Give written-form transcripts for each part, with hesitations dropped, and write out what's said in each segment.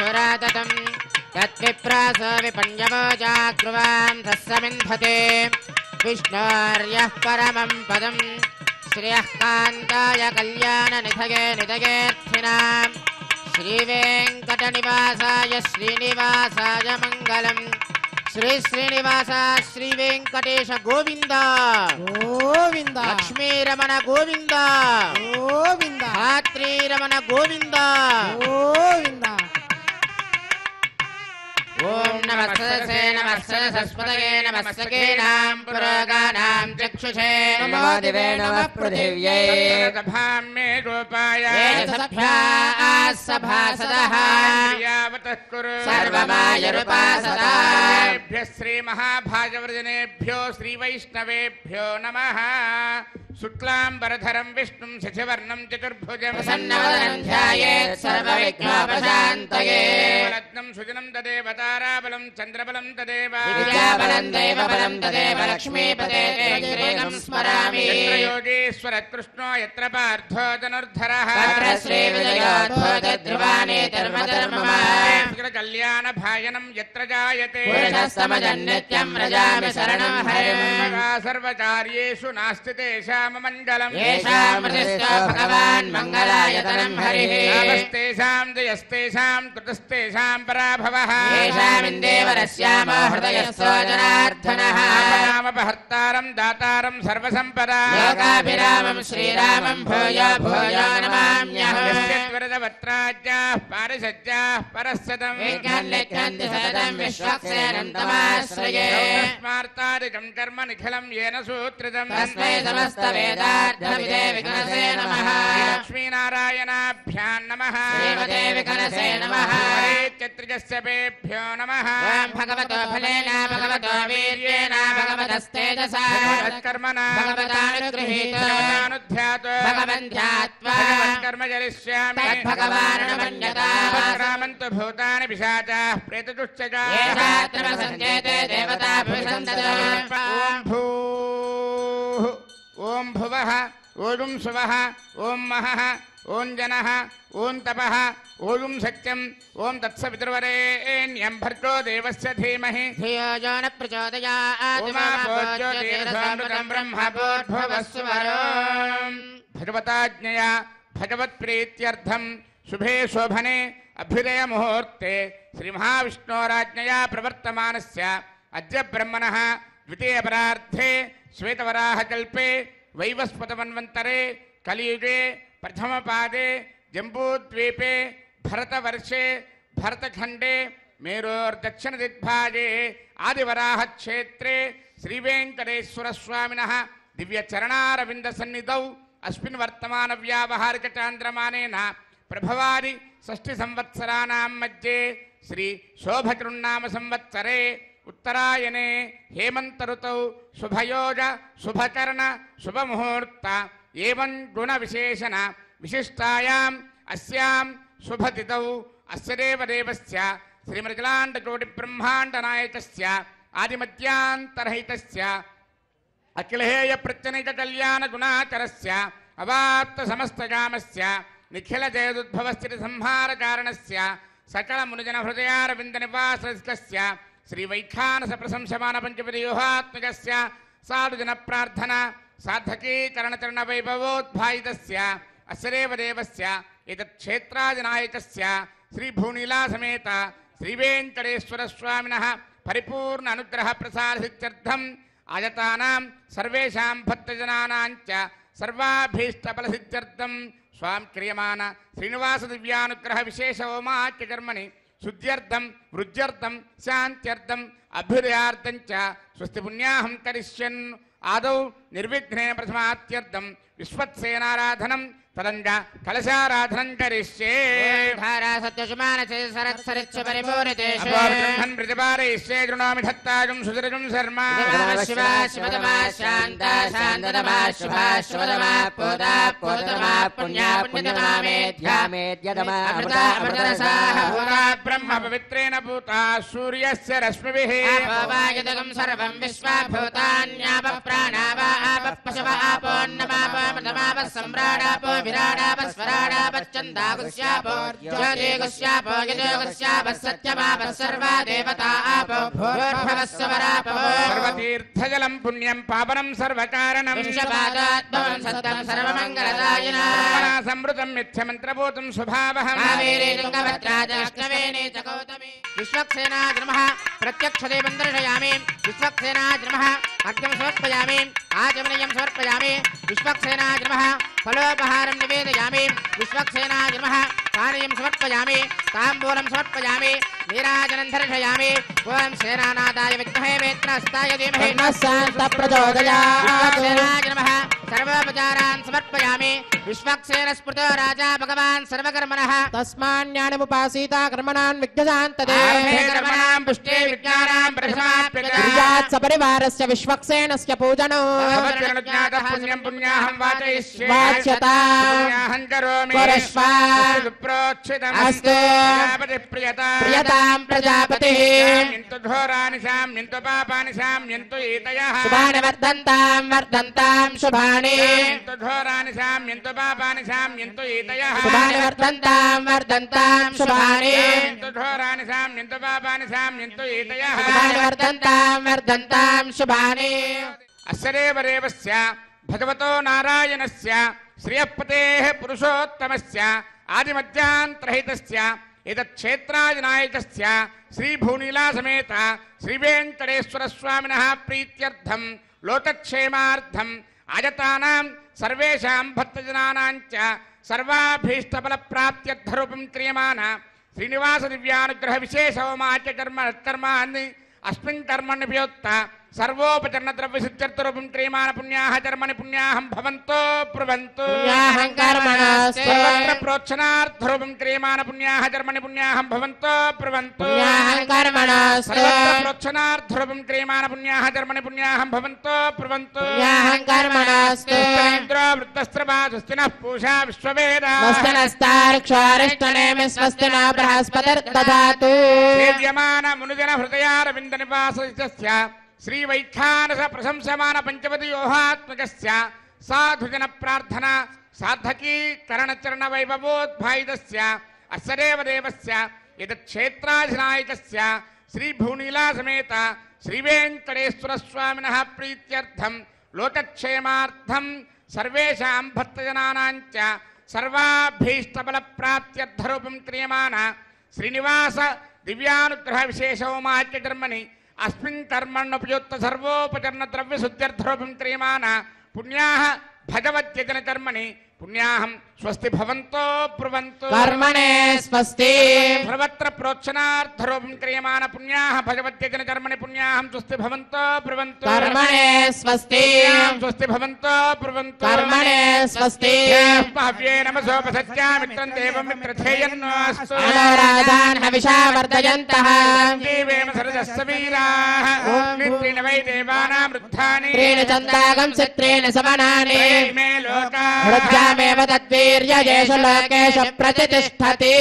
सुराततं तद्विप्रास विपण्यवो जाग्रुवां तस्समिन्धते विष्णोर्यः परमं पदं श्रियः कान्ताय कल्याणनिधये निधयेऽर्थिनां श्रीवेङ्कटनिवासाय श्रीनिवासाय मङ्गलम् श्री श्रीनिवास श्री वेंकटेश गोविंद गोविंद लक्ष्मी रमण गोविंद गोविंद धात्री रमण गोविंद गोविंद ओम नमस्ते सरस्वतये नमस्तेनां पुरोगानां चक्षुषे नमो दिवे नमः पृथिव्यै सभां मे गोपाय सभासदः यावतः कुरु सर्वमायुरुपासदाभ्यः श्रीमहाभागवतजनेभ्यो श्रीवैष्णवेभ्यो नमः शुक्लाम्बरधरं विष्णुं शशिवर्णं चतुर्भुजं प्रसन्नवदनं ध्यायेत् सर्वविघ्नोपशान्तये रत्नं सुजनं तदेव ताराबलं चन्द्रबलं तदेव विद्याबलं दैवबलं तदेव लक्ष्मीपते तं स्मरामि यत्र योगेश्वर कृष्णो यत्र पार्थो धनुर्धरः तत्र श्रीविजयोद्भूतध्रुवाणि धर्मधर्ममा कल्याणभाजनं यत्र जायते पुरुषस्तमजन्नित्यं व्रजामि शरणं हरिं सर्वकार्येषु नास्ति तेषां मङ्गलम् येषामृतिस्तो भगवान् मङ्गलायतनं हरिः नमस्तेषां जयस्तेषां कृतस्तेषां पराभवः येषामिन्देवरस्यामो हृदयस्थो जनार्दनः नामपहर्तारं दातारं सर्वसम्पदा लोकाभिरामं श्रीरामं भूयो भूयो नमाम्यहम् वरदवत्राज्याः पारिषज्याः परस्सदं विज्ञान्यज्ञन्ति सततं विश्वक्सेनं तमाश्रये स्मार्तादिकं कर्म निखिलं येन सूत्रितं तस्मै समस्तवेदार्थविदे विघ्नसे नमः लक्ष्मीनारायणाभ्यां नमः श्रीमते विघ्नसे नमः चत्रिजस्यपेभ्यो नमः भगवतो फलेन भगवतो वीर्येण भगवतस्तेजसा कर्मणा भगवतानुगृहीतो भगवन् ध्यात्वा कर्म जरिष्यामि तद्भगवाननुमन्यता रामन्तु भूतानि पिशाचाः प्रेतदुश्चजा येषात्र सञ्चेते देवता भविषन्ततो ॐ भूः ॐ भुवः ॐ सुवः ॐ महः ॐ जनः ॐ तपः ॐ सत्यम् ॐ तत्सवितुर्वरेण्यं भर्गो देवस्य धीमहि धियो यो न प्रचोदयात् उमाभोज्योतिरसामृतं ब्रह्मभूर्भुवस्सुवरो भगवताज्ञया भगवत्प्रीत्यर्थं शुभे शोभने अभ्युदय मुहूर्ते श्रीमहाविष्णोराज्ञया प्रवर्तमानस्य अद्य ब्रह्मणः द्वितीयपरार्धे श्वेतवराहकल्पे वैवस्वतमन्वन्तरे कलियुगे प्रथमपादे जम्बूद्वीपे भरतवर्षे भरतखण्डे मेरोर्दक्षिणदिग्भागे आदिवराहक्षेत्रे श्रीवेङ्कटेश्वरस्वामिनः दिव्यचरणारविन्दसन्निधौ अस्मिन् वर्तमानव्यावहारिकचान्द्रमानेन प्रभवादि षष्ठिसंवत्सराणां मध्ये श्री शोभकृन्नाम संवत्सरे उत्तरायणे हेमंत ऋतौ शुभयोज शुभकर्ण शुभमुहूर्त एवं गुण विशेषण विशिष्टायाम् अस्यां शुभतिथौ अस्य देवदेवस्य श्रीमृगलाण्डकोटि ब्रह्माण्डनायकस्य आदिमध्यान्तरहितस्य अखिलहेय प्रत्यनिक कल्याण गुणाकरस्य अवाप्त समस्तकामस्य निखिल जयदुद्भवस्थिति संहार कारणस्य सकल मुनिजन हृदयारविन्द निवासस्य श्री वैखानस प्रशंसमान पंचपदव्यूहात्मकस्य साधुजन प्रार्थना साधकी चरण चरण वैभवोद्भायितस्य अस्य देवदेवस्य एतत् क्षेत्रादिनायकस्य श्री भूनीला समेत श्री वेंकटेश्वर स्वामिनः परिपूर्ण अनुग्रह प्रसादसिद्ध्यर्थम् आयतानां सर्वेषां भक्तजनानां च सर्वाभीष्टफलसिद्ध्यर्थं स्वां क्रियमाण श्रीनिवास दिव्यानुग्रह विशेष होमाख्य कर्मणि शुद्ध्यर्थं वृद्ध्यर्थं शान्त्यर्थं अभ्युदयार्थं च स्वस्ति पुण्याहं करिष्यन् आदौ निर्विघ्नेन प्रथमात्यर्थं विश्वत्सेनाराधनं तदंग कलशाराधनं करिष्ये धारा सत्यशुमानसे सरत्सरिच्छ परिपूरितेषु ब्रह्मन् प्रतिपादयिष्ये गृह्णामि धत्तागं सुदृढं शर्मा शिवा शिवतमा शान्ता शान्ततमा शुभा शुभतमा पूता पूततमा पुण्या पुण्यतमा मेध्या मेद्यतमा अमृता अमृतरसाः भूता ब्रह्म पवित्रेण भूता सूर्यस्य रश्मिभिः अपोवायतकं सर्वं विश्वा भूतान्यापप्र प्राणावा आपः पशव आपोन्नमापमृतमापः सम्राडापो विराडापस्वराडापश्चन्दागुस्यापो ज्योतिगुस्यापो यजोगुस्यापः सत्यमापः सर्वा देवता आपो भूर्भवः स्वरापो सर्वतीर्थजलं पुण्यं पावनं सर्वकारणं विश्वपादात्मं सत्यं सर्वमङ्गलदायिना समृतं मिथ्यमन्त्रभूतं स्वभावहं कावेरी तुङ्गभद्राजलक्ष्मेणी च गौतमी विश्वक्सेनाग्रमः प्रत्यक्षदेवं दर्शयामि विश्वक्सेनाग्रमः अर्घ्यं समर्पयामि आचमनीयं समर्पयामि विश्वक्सेनाग्रमः फलोपहारं निवेदयामि विश्वक्सेनाग्रमः पानीयं समर्पयामि ताम्बूलं समर्पयामि नीराजनं दर्शयामि ओं सेनानादाय विद्महे वेत्रहस्ताय धीमहि विश्वक्सेनाग्रमः सर्वोपचारान् समर्पयामि विश्वक्सेनस्मृतो राजा भगवान् सर्वकर्मणः तस्मान्यानमुपासीता कर्मणान् विघ्नशान्तदे कर्मणां पुष्टे विज्ञानां प्रथमाप्यता कुर्यात् सपरिवारस्य विश्वक्सेनस्य पूजनो भवत्यनुज्ञातः पुण्यं पुण्याहं वाचयिष्ये वाच्यता पुण्याहं करोमि कुरुष्व प्रोक्षितम् अस्तु प्रियतां प्रजापतिः यन्तु घोराणि शाम्यन्तु पापानि शाम्यन्तु एतयः शुभानि वर्धन्तां शुभानि यन्तु घोराणि शाम्यन्तु पापानि शाम्यन्तु एतयः शुभानि वर्धन्तां शुभानि यन्तु घोराणि शाम्यन्तु पापानि शाम्यन्तु एतयः शुभानि वर्धन्तां शुभानि अस्य देवदेवस्य भगवतो नारायणस्य श्रियःपतेः पुरुषोत्तमस्य आदिमध्यान्तरहितस्य एतत्क्षेत्रादिनायकस्य श्रीभूनीलासमेत श्रीवेङ्कटेश्वरस्वामिनः प्रीत्यर्थं लोकक्षेमार्थं आयतानां सर्वेषां भक्तजनानां च सर्वाभीष्टफलप्राप्त्यर्थरूपं क्रियमाण श्रीनिवासदिव्यानुग्रहविशेषहोमाच्यकर्माणि अस्मिन् कर्मण्यभ्योक्त सर्वोपचरणद्रव्यसिद्ध्यर्थरूपं क्रियमाण पुण्याः कर्मणि पुण्याहं भवन्तो ब्रुवन्तु पुण्याहं कर्मणस्तु सर्वत्र प्रोक्षणार्थरूपं क्रियमाण पुण्याः कर्मणि पुण्याहं भवन्तो ब्रुवन्तु पुण्याहं कर्मणस्तु सर्वत्र प्रोक्षणार्थरूपं क्रियमाण पुण्याः कर्मणि पुण्याहं भवन्तो ब्रुवन्तु पुण्याहं कर्मणस्तु इन्द्रो वृद्धस्त्रवा स्वस्तिनः पूषा विश्ववेदाः स्वस्तिनस्तार्क्ष्वारिष्टनेमि स्वस्ति नो बृहस्पतिर्दधातु सेव्यमान मुनिजन हृदयारविन्दनिवासस्य श्रीवैखानस प्रशंसमान पंचवदयोहात्मकस्य साधुजन प्रार्थना साधकी करणचरण वैभवोद्भायितस्य अस्य देवदेवस्य एतत्क्षेत्राधिनायकस्य श्रीभूनीलासमेत श्रीवेङ्कटेश्वरस्वामिनः प्रीत्यर्थं लोकक्षेमार्थं सर्वेषां भक्तजनानां च सर्वाभीष्टफलप्राप्त्यर्थरूपं क्रियमाण श्रीनिवास दिव्यानुग्रहविशेषहोमाच्यकर्मणि अस्मिन् कर्मण्युपयुक्त सर्वोपचरणद्रव्यशुद्ध्यर्थरूपं क्रियमाण पुण्याः भगवत्यजनकर्मणि पुण्याहं स्वस्ति भवन्तो ब्रुवन्तु कर्मणे स्वस्ति सर्वत्र प्रोक्षणार्थरूपं क्रियमाण पुण्याः भगवत्यजनकर्मणि पुण्याहं स्वस्ति भवन्तो ब्रुवन्तु कर्मणे स्वस्ति स्वस्ति भवन्तो ब्रुवन्तु कर्मणे स्वस्ति भव्ये नमसोपसत्यामित्रं देवं मित्रथेयन्नोऽस्तु मनोराधान् हविषा वर्धयन्तः देवेम सरजस्य वीराः नित्रेण वै देवानां वृद्धानि त्रीणि चन्दागं चित्रेण समनानि मे लोकाः हृद्यामेव तद्वीर्यजेषु लोकेषु प्रतिष्ठति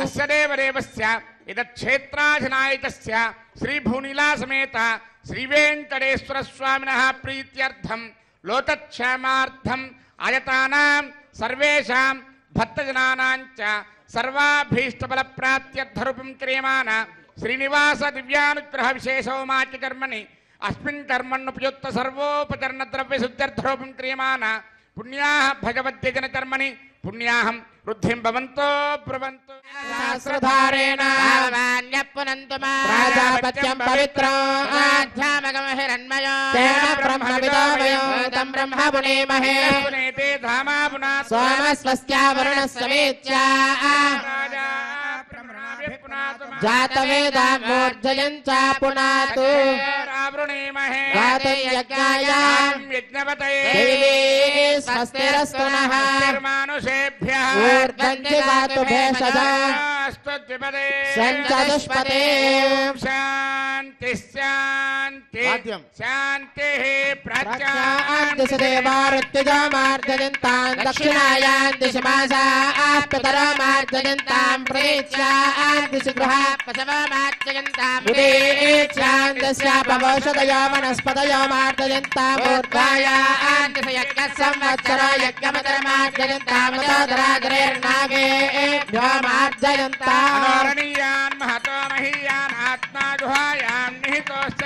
अस्य देवदेवस्य एतत्क्षेत्राधिनायकस्य श्रीभूनीलासमेत श्रीवेङ्कटेश्वरस्वामिनः प्रीत्यर्थं लोकक्षेमार्थं आयतानां सर्वेषां भक्तजनानां च सर्वाभीष्टफलप्राप्त्यर्थरूपं क्रियमाण श्रीनिवास दिव्यानुग्रहविशेषहोमाच्यकर्मणि अस्मिन् कर्मण्युपयुक्त सर्वोपचरणद्रव्यशुद्ध्यर्थरूपं क्रियमाण पुण्याः भगवत्यजनकर्मणि पुण्याहं वृद्धिं भवन्तो ब्रुवन्तु सहस्रधारेण भगवान्यः प्राजापत्यं पवित्रं आध्यात्मकं हिरण्मयो तेन ब्रह्मविदो वयो तं ब्रह्म पुनेमहे पुनेते धामा पुनात् सोमस्वस्या वरुणस्य वेत्या राजा ब्रह्मणाभिः पुनातु जातवेदा मूर्धयं च पुनातु आवृणीमहे गातुं यज्ञाय यज्ञपतये देवी स्वस्तिरस्तु नः निर्मानुषेभ्यः ऊर्ध्वं दिवातु भेषजा स्तुद्विपदे सञ्चतुष्पदे शान्ति शान्ति वाद्यं। शान्तिः प्रत्यादिशदेवारुत्तिजामार्जयन्तां दक्षिणायां दिशमासाः पितरमार्जयन्तां प्रेत्यादिशि गृहा पशवमार्जयन्तां उदीच्यां दस्यापवौषधयो वनस्पतयो मार्जयन्तां ऊर्ध्वायां यज्ञः संवत्सरो यज्ञमतरमार्जयन्तां तोदरादरेर्नागेभ्यो मार्जयन्ताम् अनोरणीयान् महतो महीयान् आत्मा गुहायां निहितोऽस्य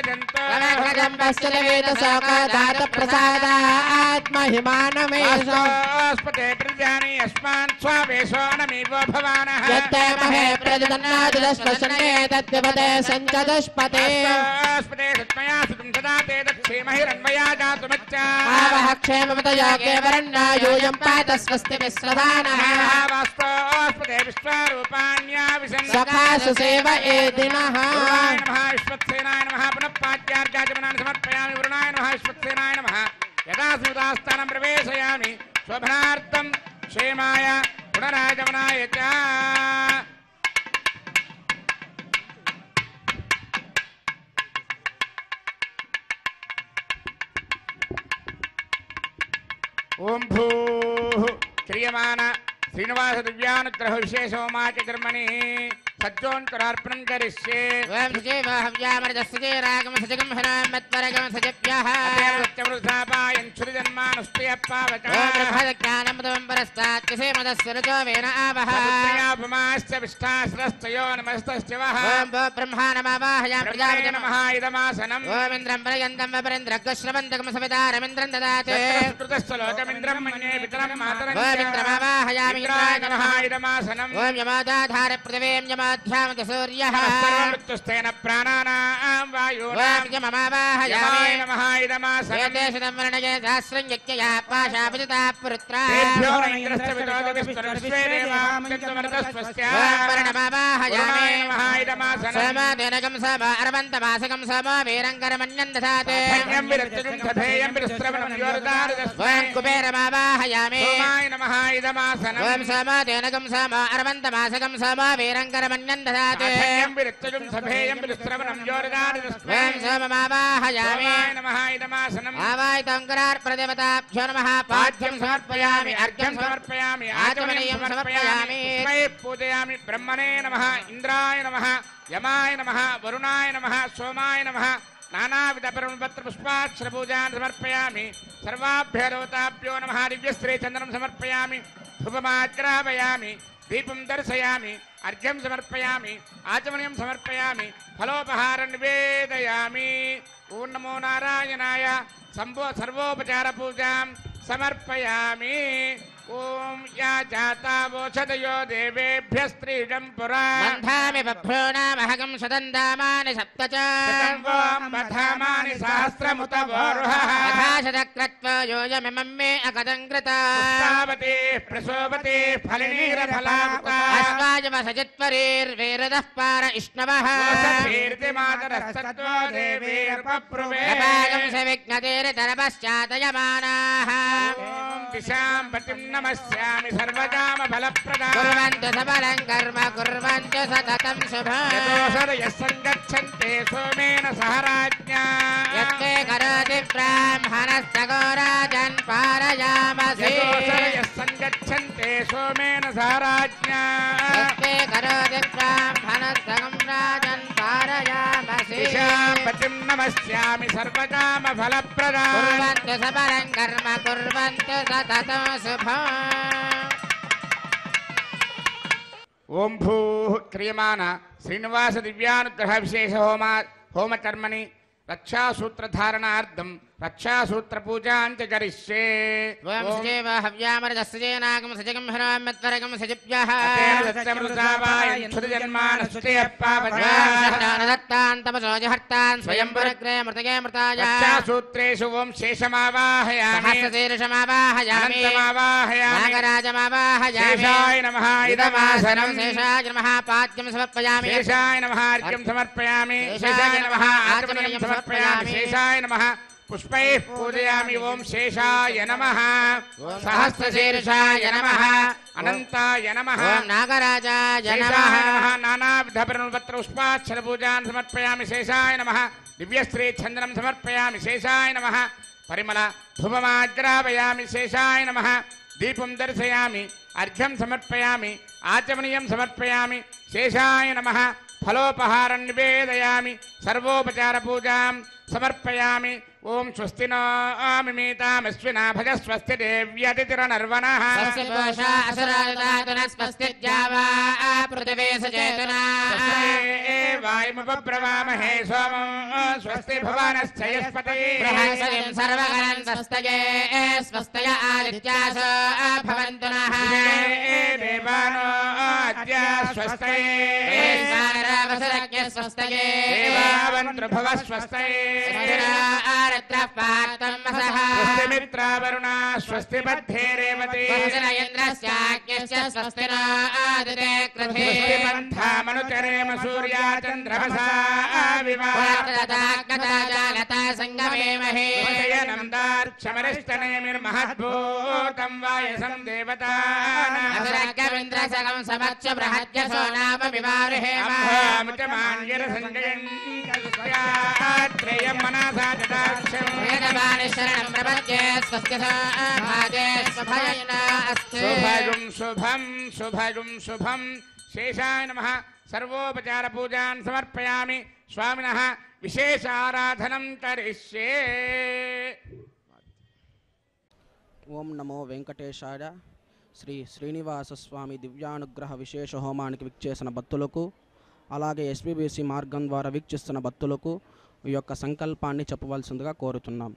जम्बस्य वेदशोकदातप्रसादात्महिमानमेषु जन्तोऽस्पते प्रजानि अस्मान् स्वावेशो नमीवो भवानः यत्ते महे प्रजदन्नादिलश्वसन्ने तद्विपदे सञ्चदुष्पते अस्पते सत्मया सुतं सदा ते दक्षेमहिरन्मया जातुमच्चा आवः क्षेमपतयो केवरन्ना यूयं पात स्वस्ति विश्वदानः वास्तोऽस्पते विश्वारूपाण्या विशन् सखासु सेव एदिनः वरुणाय नमः विश्वक्सेनाय नमः पुनः पाद्यार्घ्याचमनानि समर्पयामि वरुणाय नमः विश्वक्सेनाय नमः यदा स्मृतास्थानं प्रवेशयामि शोभनार्थं क्षेमाय पुनरागमनाय च ओम भूः क्रियमान श्रीनिवास दिव्यानुग्रह विशेषोमाच कर्मणि सज्जोन्तरार्पणं करिष्ये वयं सुजेव हव्यामरजस्य रागं सजगं हरां मत्परगं सजप्यः सत्यवृद्धापायन् क्षुरिजन्मानुष्टयप्पावच ज्ञानमदं परस्तात् किसे मदस्वरजो वेन आवः सत्यापमाश्च विष्ठाश्रस्तयो नमस्तश्च वः ओम ब्रह्मा नमः प्रजापते नमः इदमासनम् ओम इंद्रं पर्यन्तं वपरेन्द्रग्श्रवन्तकं सवितारमिन्द्रं ददाते कृतश्च लोकमिन्द्रं मन्ये पितरं मातरं ओम इंद्रमावाहयामि इंद्राय नमः इदमासनम् ओम यमादाधार पृथिवीं यमाध्यामत सूर्यः सर्वमृत्युस्तेन प्राणानां वायुनां ओम यममावाहयामि यमाय नमः इदमासनम् एतेषु वर्णये सहस्रं यज्ञया पाशापिता पुरुत्रा तेभ्यो न इन्द्रस्य विदोदविस्तरविश्वे देवामृतस्वस्य ओम वर्णमावाहयामि वरुणाय नमः इदमासनम् समादेनकं सम अरवन्तमासकं सम वीरङ्करमन्यं दधाते धन्यं विरक्तिं तथेयं विरस्त्रवणं योरदारदस्मै ओम कुबेरमावाहयामि सोमाय नमः इदमासनम् ओम समादेनकं सम अरवन्तमासकं सम वीरङ्करमन्यं दधाते धन्यं विरक्तिं तथेयं विरस्त्रवणं योरदारदस्मै ओम सोममावाहयामि सोमाय नमः इदमासनम् आवाहितं करार्प्रदेवताभ्यो नमः पाद्यं समर्पयामि अर्घ्यं समर्पयामि आचमनीयं समर्पयामि तस्मै पूजयामि ब्रह्मणे नमः इंद्राय नमः यमाय नमः वरुणाय नमः सोमाय नमः नानाविध परमपत्र पुष्पाक्षरपूजान् समर्पयामि सर्वाभ्यो देवताभ्यो नमः दिव्यस्त्रे चन्दनं समर्पयामि धूपमाग्रापयामि दीपं दर्शयामि अर्घ्यं समर्पयामि आचमनीयं समर्पयामि फलोपहारं निवेदयामि ओं नमो नारायणाय सर्वोपचार पूजां समर्पयामि ओम या जाता वोषधयो देवेभ्यः स्त्रीजं पुरा बन्धामि बभ्रो नामहगं शतन्दामानि सप्त च बधामानि सहस्रमुत वोरुहः अथाशतक्रत्वा योजमिमं मे अकदं कृता पुष्पावती प्रसोवती फलिनीरफलामुता अस्माजमसजित्वरीर्वेरदः पार इष्णवः कीर्तिमातरस्तत्त्वो देवीर्पप्रुवे पागं सविघ्नतेरतरपश्चातयमानाः दिशां पतिं नमस्यामि सर्वकामफलप्रदां कुर्वन्तु सबलं कर्म कुर्वन्तु सततं शुभम् यतोऽसरयः सङ्गच्छन्ते सोमेन सह राज्ञा यत्ते करोति ब्राह्मणस्तगोराजन् पारयामसि यतोऽसरयः सङ्गच्छन्ते सोमेन सह राज्ञा यत्ते करोति ब्राह्मणस्तगं राजन् पारयामसि दिशां पतिं नमस्यामि सर्वकामफलप्रदां कुर्वन्तु सबलं कर्म कुर्वन्तु सततं शुभम् ओम भूः क्रियमाण श्रीनिवास दिव्यानुग्रह विशेष होम कर्मणि रक्षासूत्रधारणार्थं रक्षासूत्रपूजां च करिष्ये ओम सुजेव हव्यामरजस्येनागं सजगं हरामत्वरगं सजिभ्यः दत्तान् तपसो जहर्तान् स्वयंवरग्रे मृतगे मृताय रक्षासूत्रेषु ओम शेषमावाहयामि सहस्रशीर्षमावाहयामि नागराजमावाहयामि शेषाय नमः इदमासनं शेषाय नमः पाद्यं समर्पयामि शेषाय नमः अर्घ्यं समर्पयामि शेषाय नमः आचमनीयं समर्पयामि शेषाय नमः पुष्पैः पूजयामि ओम शेषाय नमः सहस्रशीर्षाय नमः अनंताय नमः ओम नागराजाय शेषाय नमः नमः नानाविधपत्र पुष्पाक्षर पूजान् समर्पयामि शेषाय नमः दिव्यश्री चंद्रं समर्पयामि शेषाय नमः परिमल धूपमाग्रापयामि शेषाय नमः दीपं दर्शयामि अर्घ्यं समर्पयामि आचमनीयं समर्पयामि शेषाय नमः फलोपहारं निवेदयामि सर्वोपचार पूजां समर्पयामि ओम स्वस्ति नो मिमीतामश्विना भज स्वस्ति देव्यतिथिरनर्वणः स्वस्ति पूषा असुराददातुनः स्वस्ति द्यावा पृथिवी सचेतना वायुमुपब्रवामहे सोमो स्वस्ति भुवनश्चयस्पतिः बृहस्पतिं सर्वगणं स्वस्तये स्वस्तय आदित्यासो भवन्तु नः देवानो अद्य स्वस्तये वसुरज्ञ स्वस्तये देवावन्त्रुभव स्वस्तये स्वस्ति मित्रावरुणा स्वस्ति बद्धे रेवती इन्द्रस्याज्ञस्य स्वस्ति नो आदिते कृधे स्वस्ति पन्थामनुचरेम सूर्या चन्द्रमसा जालता सङ्गमेमहे विजयनं दार्क्षमरिष्टनेमिर्महद्भूतं वायसं देवतानामसरग्रविन्द्रसगं समच्च बृहद्यसो नाम विवारुहेम त्रयं मनसा जटाक्षं वेदवाणी शरणं प्रपद्ये स्वस्ति भागे स्वभयना अस्ते शुभगुं शुभं शुभगुं शुभं शेषाय नमः सर्वोपचार पूजान् समर्पयामि स्वामिनः विशेष आराधनं करिष्ये ఓం నమో వెంకటేశాయ. శ్రీ శ్రీనివాస స్వామి దివ్యానుగ్రహ విశేష హోమానికి విచ్చేసిన భక్తులకు, అలాగే ఎస్బీబీసీ మార్గం ద్వారా వీక్షిస్తున్న భక్తులకు ఈ యొక్క సంకల్పాన్ని చెప్పవలసిందిగా కోరుతున్నాం.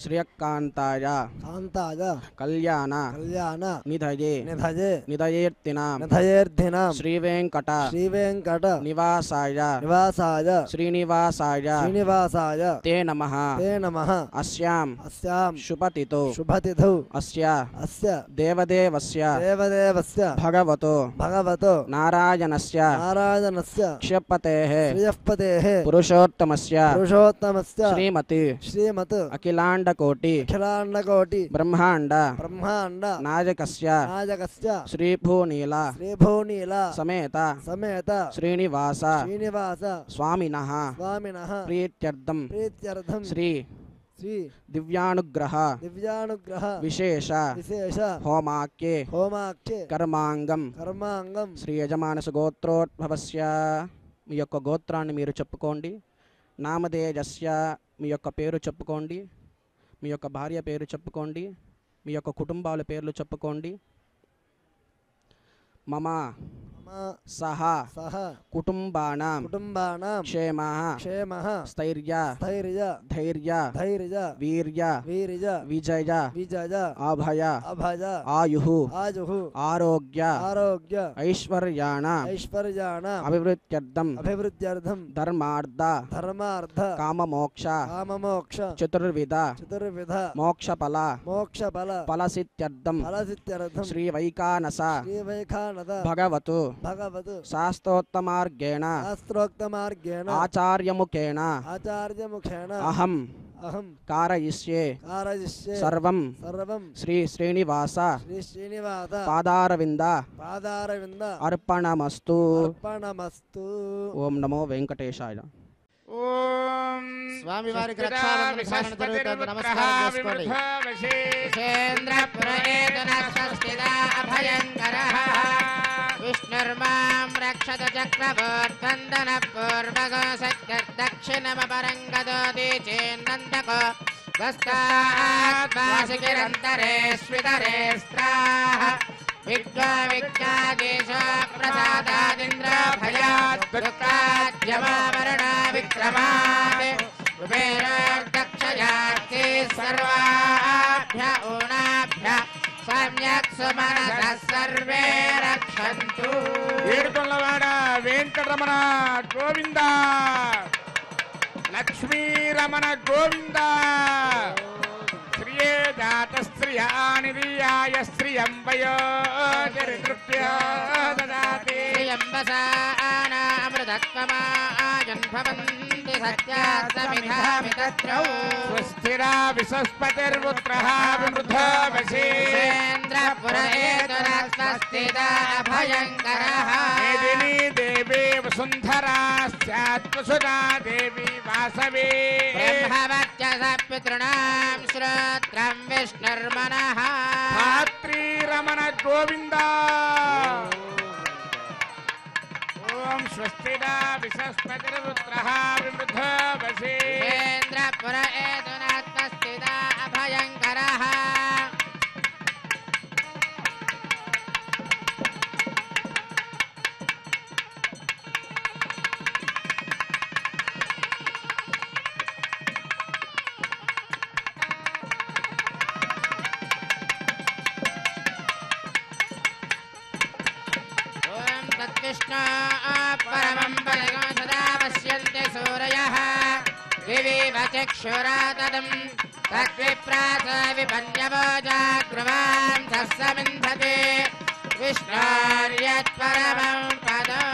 శ్రియకాంతాయ కాంతాయ కళ్యాణ కళ్యాణ నిధయే నిధయే నిధయేర్తినాం నిధయేర్ధినాం శ్రీవేంకట శ్రీవేంకట నివాసాయ నివాసాయ శ్రీనివాసాయ శ్రీనివాసాయ తే నమః తే నమః అస్యాం అస్యాం శుభతితో శుభతిథౌ అస్య అస్య దేవదేవస్య దేవదేవస్య భగవతో భగవతో నారాయణస్య నారాయణస్య క్షపతేః శ్రియఃపతేః పురుషోత్తమస్య పురుషోత్తమస్య శ్రీమతి శ్రీమత్ అఖిలాండకోటి అఖిలాండకోటి బ్రహ్మాండ బ్రహ్మాండ నాయకస్య నాయకస్య శ్రీభూనీల శ్రీభూనీల సమేత సమేత శ్రీనివాస శ్రీనివాస స్వామినః స్వామినః ప్రీత్యర్థం ప్రీత్యర్థం శ్రీ శ్రీ దివ్యానుగ్రహ దివ్యానుగ్రహ విశేష విశేష హోమాఖ్యే హోమాఖ్యే కర్మాంగం కర్మాంగం శ్రీ యజమానస గోత్రోద్భవస్య మీ యొక్క గోత్రాన్ని మీరు చెప్పుకోండి. నామధేయస్య మీ యొక్క పేరు చెప్పుకోండి. మీ యొక్క భార్య పేరు చెప్పుకోండి. మీ యొక్క కుటుంబాల పేర్లు చెప్పుకోండి. మమ సహ కుటుంబానాం క్షేమః క్షేమః స్థైర్య స్థైర్య ధైర్య ధైర్య వీర్య వీర్య విజయ విజయ అభయ అభయ ఆయుః ఆయుః ఆరోగ్య ఆరోగ్య ఐశ్వర్యాణ ఐశ్వర్యాణ అభివృద్ధ్యర్థం అభివృద్ధ్యర్థం ధర్మార్థ ధర్మార్థ కామమోక్ష కామమోక్ష చతుర్విధ చతుర్విధ మోక్షఫల మోక్షఫల ఫలసిత్యర్థం ఫలసిత్యర్థం శ్రీవైకానస శ్రీవైఖానద భగవతు భగవత్ శాస్త్రోక్తమార్గేణ శాస్త్రోక్తమార్గేణ ఆచార్యముఖేన ఆచార్యముఖేన అహం అహం కారయిష్యే కారయిష్యే సర్వం సర్వం శ్రీ శ్రీనివాస శ్రీ శ్రీనివాస పాదారవింద పాదారవింద అర్పణమస్తు. అర్పణమస్తు. ఓం నమో వెంకటేశాయ. ఓం స్వామివారికి రక్షాబంధన విధానం జరుగుతుంది. నమస్కారం చేసుకోండి. విష్ణుర్మాం రక్షత చక్రవర్తందన పూర్వగో సత్యదక్షిణమపరంగదోది చేన్నందకో గస్తాత్మాసికిరంతరే స్వితరే స్త్రాః విద్వా విజ్ఞాదేశో ప్రసాదాదింద్ర భయాత్ దుఃఖాద్యమామరణ విక్రమాత్ కుబేరోర్దక్షయార్తి సర్వాభ్య ఊనాభ్య సమ్యక్ సుమనసః సర్వే రక్షంతు. ఏడుకొండలవాడ వెంకటరమణ గోవింద, లక్ష్మీరమణ గోవింద. శ్రియే జాత స్త్రియానిర్యాయ శ్రియం వయో దరిద్రప్య దదాతి. శ్రియంబసానామృత तत्त्वमाजन्भवन्ति सत्यास्तमिधामितत्रौ स्वस्तिरा विसस्पतिर्पुत्रः विमृधो वशी इन्द्रपुर एतुरस्वस्तिदा अभयङ्करः मेदिनी देवी वसुन्धरा स्यात्वसुधा देवी वासवी ब्रह्मवत्यस पितॄणां श्रोत्रं विष्णुर्मनः धात्री रमण गोविन्द ओम स्वस्तिदा विसस्पतिर्पुत्रः विमृधो वशी इन्द्रपुर एतुरस्वस्तिदा अभयङ्करः विष्णु परमं पदगं सदा पश्यन्ति सूरयः विविव चक्षुरा तदं तद्विप्रास विपन्यवो जाग्रवां सस्समिन्धते विष्णोर्यत्परमं पदं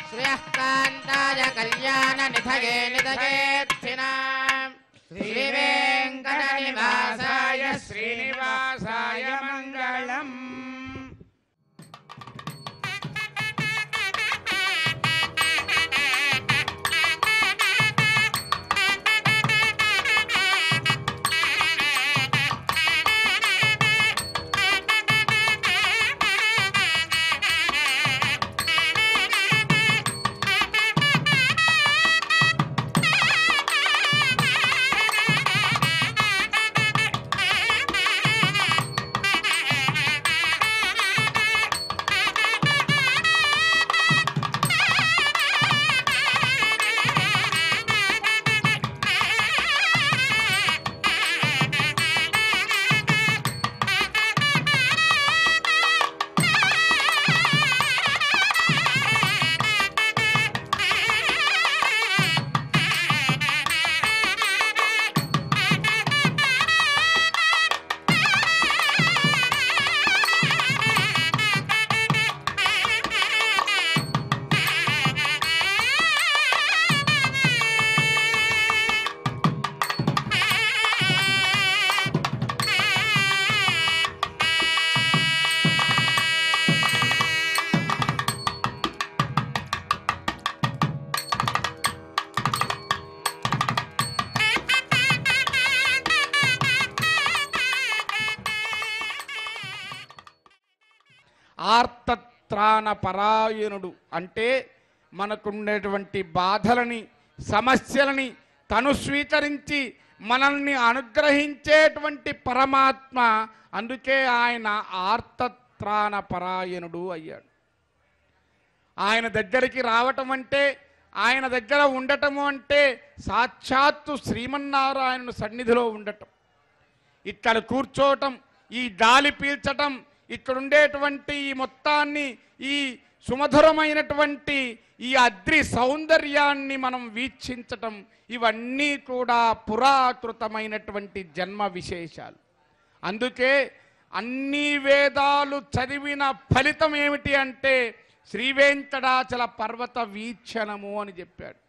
श्रियः कान्ताय कल्याणनिधये निधयेत्थिनां श्रीवेङ्कटनिवासाय श्रीनिवासाय मङ्गलम् ఆర్తత్రాణ పరాయణుడు అంటే మనకుండేటువంటి బాధలని సమస్యలని తను స్వీకరించి మనల్ని అనుగ్రహించేటువంటి పరమాత్మ. అందుకే ఆయన ఆర్తత్రాణ పరాయణుడు అయ్యాడు. ఆయన దగ్గరికి రావటం అంటే, ఆయన దగ్గర ఉండటము అంటే సాక్షాత్తు శ్రీమన్నారాయణుని సన్నిధిలో ఉండటం, ఇక్కడ కూర్చోవటం, ఈ గాలి పీల్చటం, ఇక్కడ ఉండేటువంటి ఈ మొత్తాన్ని, ఈ సుమధురమైనటువంటి ఈ అద్రి సౌందర్యాన్ని మనం వీక్షించటం, ఇవన్నీ కూడా పురాకృతమైనటువంటి జన్మ విశేషాలు. అందుకే అన్ని వేదాలు చదివిన ఫలితం ఏమిటి అంటే శ్రీవేంకటాచల పర్వత వీక్షణము అని చెప్పాడు.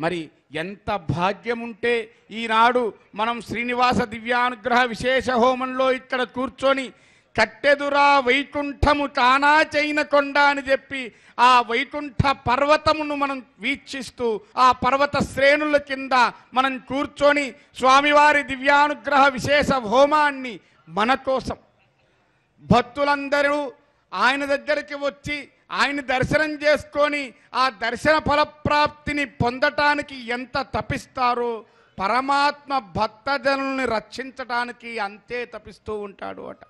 మరి ఎంత భాగ్యం ఉంటే ఈనాడు మనం శ్రీనివాస దివ్యానుగ్రహ విశేష హోమంలో ఇక్కడ కూర్చొని కట్టెదురా వైకుంఠము తానా చైన కొండ అని చెప్పి ఆ వైకుంఠ పర్వతమును మనం వీక్షిస్తూ ఆ పర్వత శ్రేణుల కింద మనం కూర్చొని స్వామివారి దివ్యానుగ్రహ విశేష హోమాన్ని మన కోసం భక్తులందరూ ఆయన దగ్గరికి వచ్చి ఆయన దర్శనం చేసుకొని ఆ దర్శన ఫలప్రాప్తిని పొందటానికి ఎంత తపిస్తారో పరమాత్మ భక్తజనుల్ని రక్షించటానికి అంతే తపిస్తూ ఉంటాడు అట.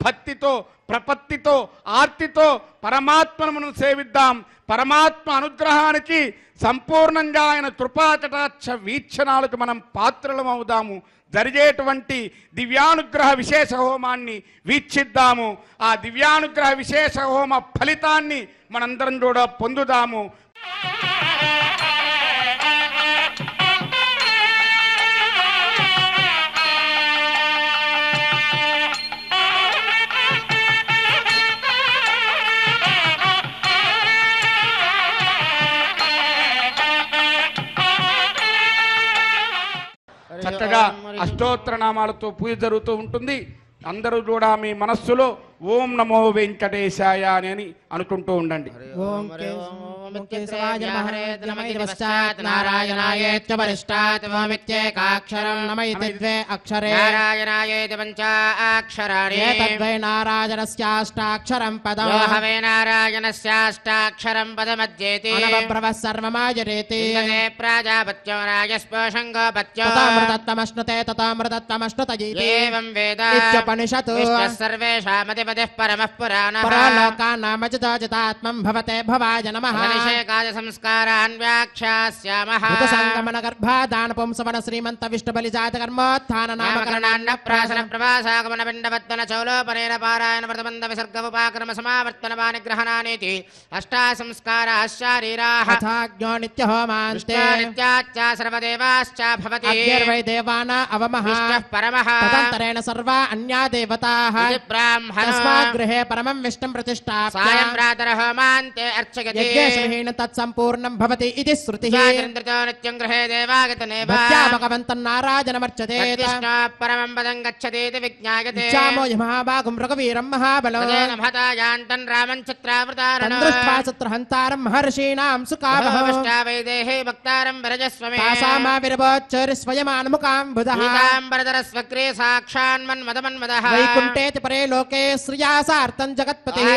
భక్తితో, ప్రపత్తితో, ఆర్తితో పరమాత్మను మనం సేవిద్దాం. పరమాత్మ అనుగ్రహానికి సంపూర్ణంగా ఆయన కృపాకటాక్ష వీక్షణాలకు మనం పాత్రలం అవుదాము. జరిగేటువంటి దివ్యానుగ్రహ విశేష హోమాన్ని వీక్షిద్దాము. ఆ దివ్యానుగ్రహ విశేష హోమ ఫలితాన్ని మనందరం కూడా పొందుదాము. చక్కగా అష్టోత్తర నామాలతో పూజ జరుగుతూ ఉంటుంది. అందరూ కూడా మీ మనస్సులో ఓం నమో వెంకటేశాయ అని అనుకుంటూ ఉండండి. ఓం కేశవాయ నమః నమః నారాయణాయేత్య వరిష్టాత్ ఓమిత్యేకాక్షరం నమైతి ద్వే అక్షరే నారాయణాయేతి పంచాక్షరాణి ఏతద్వై నారాయణస్యాష్టాక్షరం పదం హవే నారాయణస్యాష్టాక్షరం పదమధ్యేతి అనవబ్రవః సర్వమాయరేతి తదే ప్రాజాపత్యో రాజస్పోషం గోపత్యో తతామృతత్వమశ్నుతే తతామృతత్వమశ్నుతయీతి ఏవం వేద ఇత్యుపనిషతు సర్వేషామధిపతిః పరమః పురాణః పరలోకానామజితాజితాత్మం భవతే భవాయ నమః అభిషేకాయ సంస్కారాన్ వ్యాఖ్యాస్యామః ఋతుసంగమన గర్భాదాన పుంసవన శ్రీమంత విష్ణుబలి జాత కర్మోత్థాన నామకరణాన్న ప్రాసన ప్రవాసాగమన పిండవత్తన చౌలోపనేన పారాయణ వ్రతబంధ విసర్గ ఉపాక్రమ సమావర్తన వానిగ్రహణానేతి అష్టా సంస్కారాః శారీరాః తథాజ్ఞో నిత్య హోమాంతే నిత్యాచ్చ సర్వదేవాశ్చ భవతి అగ్నిర్వై దేవానా అవమః విష్ణుః పరమః తదంతరేణ సర్వా అన్యా దేవతాః బ్రాహ్మణ తస్మాత్ గృహే పరమం విష్ణుం ప్రతిష్ఠాప్య సాయం ప్రాతర హోమాంతే అర్చయతి యజ్ఞేన తత్సంపూర్ణం భవతి ఇతి శ్రుతిః చంద్రతో నిత్యం గృహే దేవాగతనేవ భక్త్యా భగవంతం నారాయణమర్చతే కృష్ణః పరమం పదం గచ్చతేతి విజ్ఞాయతే చామో మహాభాగం రఘువీరం మహాబలం మహతాయాంతం రామం చిత్రావతారణం దృష్ట్వా చిత్రహంతారం మహర్షీణాం సుఖావహవష్టావైదేహే భక్తారం వరజస్వమే తాసామా విరభోచ్చరి స్వయమాన్ముఖాం బుధః పీతాంబరధర స్వగ్రే సాక్షాన్మన్మదమన్మదః వైకుంఠేతి పరే లోకే శ్రియాసార్థం జగత్పతిః